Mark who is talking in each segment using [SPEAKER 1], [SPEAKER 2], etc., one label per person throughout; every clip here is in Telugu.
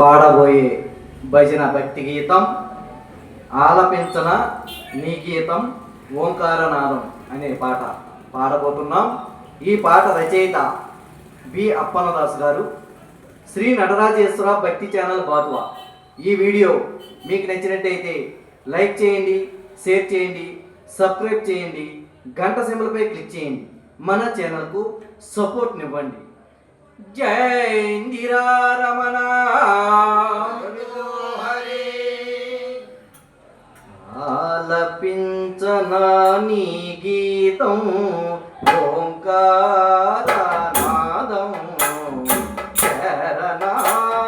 [SPEAKER 1] పాడబోయే భజన భక్తి గీతం ఆలపించన నీ గీతం ఓంకారనాదం అనే పాట పాడబోతున్నాం. ఈ పాట రచయిత బి అప్పన్నదాస్ గారు, శ్రీ నటరాజేశ్వర భక్తి ఛానల్ బాతువా. ఈ వీడియో మీకు నచ్చినట్టయితే లైక్ చేయండి, షేర్ చేయండి, సబ్స్క్రైబ్ చేయండి, గంట సింబల్పై క్లిక్ చేయండి. మన ఛానల్కు సపోర్ట్నివ్వండి. జై ఇందిరా రమణ. ఆలపించనా నీ గీతం ఓంకారనాదం, శరణా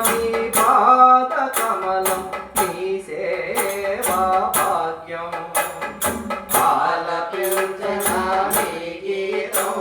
[SPEAKER 1] నీ పాద కమలం, నీ సేవా భాగ్యం. ఆలపించనా నీ గీతం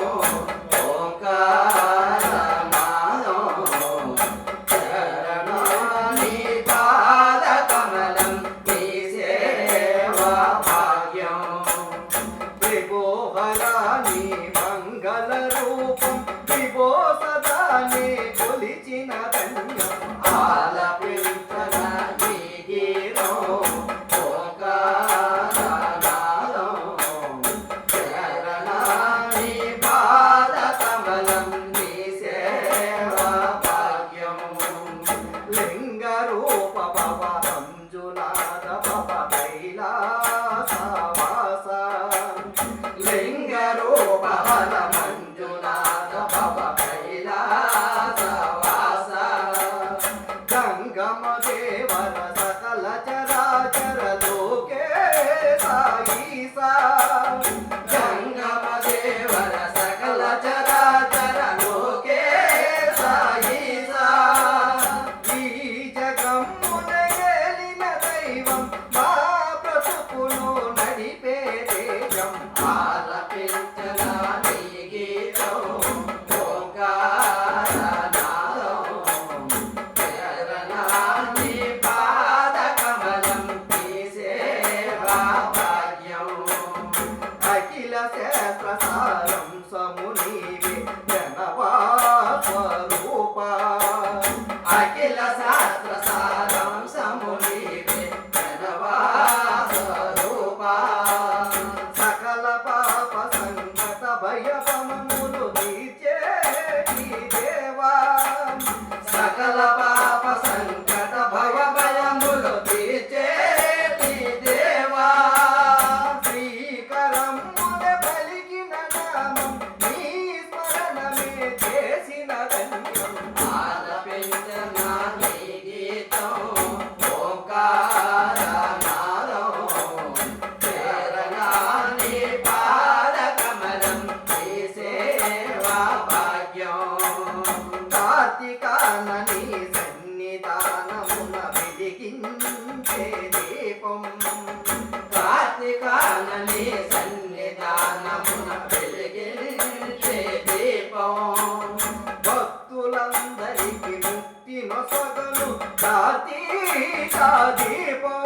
[SPEAKER 1] భక్తులందరికీ ముక్తి నొసగను కార్తీక దీపం.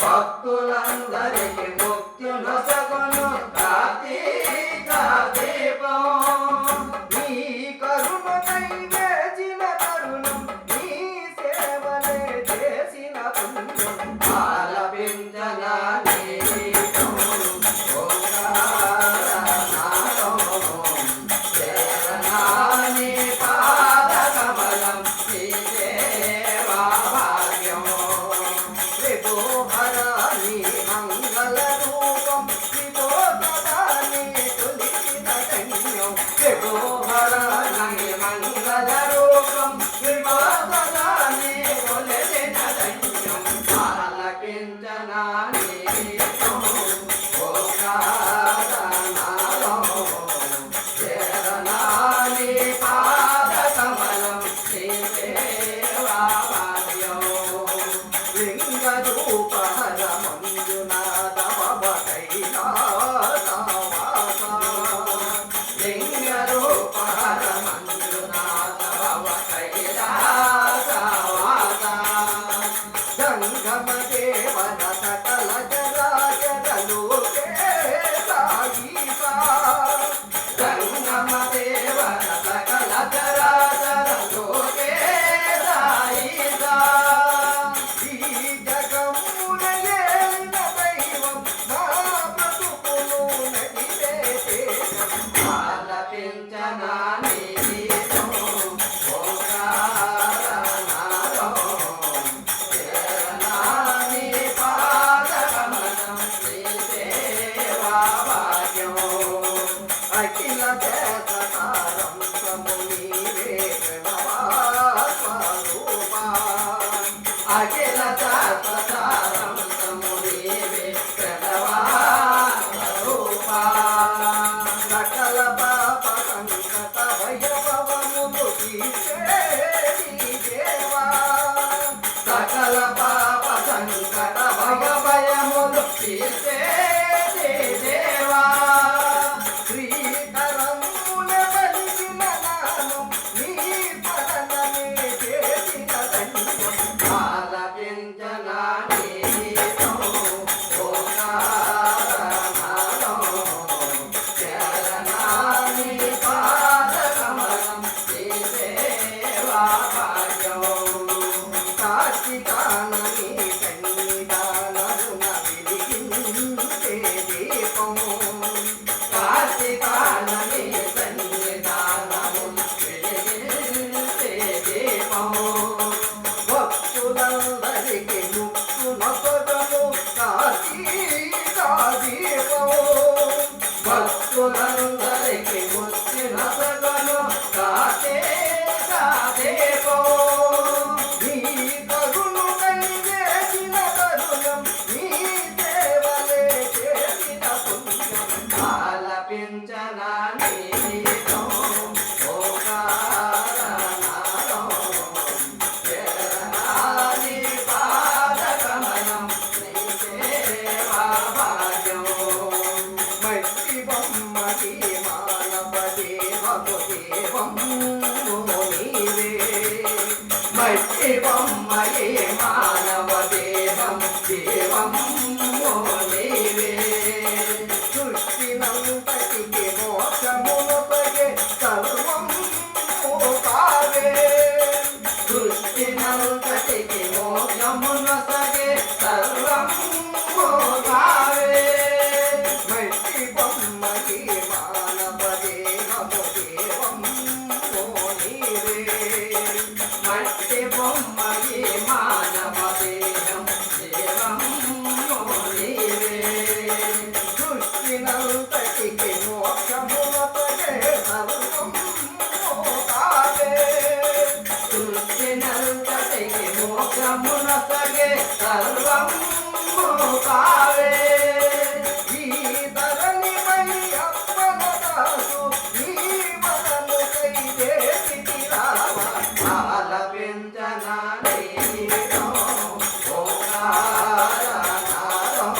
[SPEAKER 1] భక్తులందరికీ ముక్తి నొసగను కార్తీక దీపం. నీ కరుణకై వేచిన తరుణం, నీ సేవలే చేసిన పుణ్యం. ఆలపించనా నీ గీతం ఓంకారనాదం, శరణా నీ పాద కమలం, నీ సేవా భాగ్యం. త్రిభువన నీ మంగళ రూపం, త్రిభువన నీ కొలిచిన ధన్యం. త్రిభువన నీ మంగళ రూపం, త్రిభువన నీ కొలిచిన ధన్యం. ఆలపించనా నీ గీతం ఓంకారనాదం, శరణా నీ పాద కమలం, నీ సేవా భాగ్యం. లింగ రూప హర మంజునాథ భవ కైలాసవాస. లింగ రూప హర మంజునాథ భవ కైలాసవాస. జంగమ దేవన సకల చరాచరలోకే సాయీసా. జంగమ దేవన సకల చరాచరలోకే సాయీసా. తీసేది దేవా శ్రీకరమున పలికిన నామం నీ పదనమే చేసిన ధన్యం ఆలపించనా నీ గీతం ఓంకారనాదం చరణా నీ పాదకమలం నీ సేవా భాగ్యం కార్తీకాన నీ సన్నిధానమున వెలిగించే దీపం కార్తీకాన నీ సన్నిధానమున వెలిగించే దీపం భక్తులందరికీ ముక్కు నొసగను కార్తీకా దీపం భక్తులందరికీ ముక్తి నొసగను కార్తీకా దీపం నీ కరుణు కలిగేసిన తరుణం నీ సేవలే చేసిన పుణ్యం ఆలపించనా నీ గీతం ఓంకారనాదం చరణా నీ పాదకమలం నీ సేవా భాగ్యం మట్టి బొమ్మకి మానవ దేవము దేవము నీవే మట్టి బొమ్మకి మానవ దేవం దేవము నీవే సృష్టినంతటికి మోక్షమునొసగే సర్వం కావే సృష్టినంతటికి మోక్షమునొసగే సర్వం కావే మట్టి బొమ్మకి మానవ దేవము దేవము నీవే మట్టి బొమ్మకి మానవ దేహం దేవము నీవే సృష్టినంతటికి మోక్షమునొసగే సర్వం కావే సృష్టినంతటికి మోక్షమునొసగే సర్వం కావే ఈ ధరణిపై అప్పన దాసు నీ వదనుకై చేసితి రావా ఆలపించనా నీ గీతం ఓంకారనాదం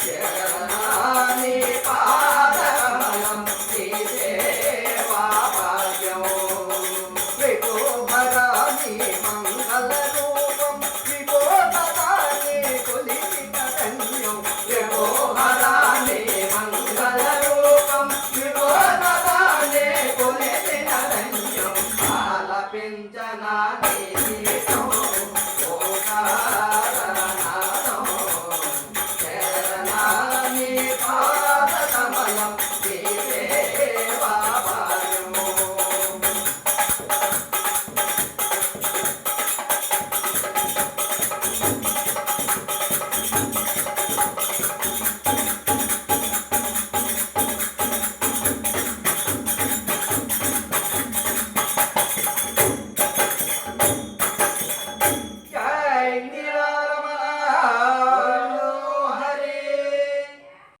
[SPEAKER 1] చరణా నీ పాదకమలం నీ సేవా భాగ్యం విభోభరాని మంగళ రూపం విభోభరాని కొలిచిన ధన్యం విభోభరాని మంగళ రూపం విభోభరాని కొలిచిన ధన్యం ఆలపించనా నీ గీతం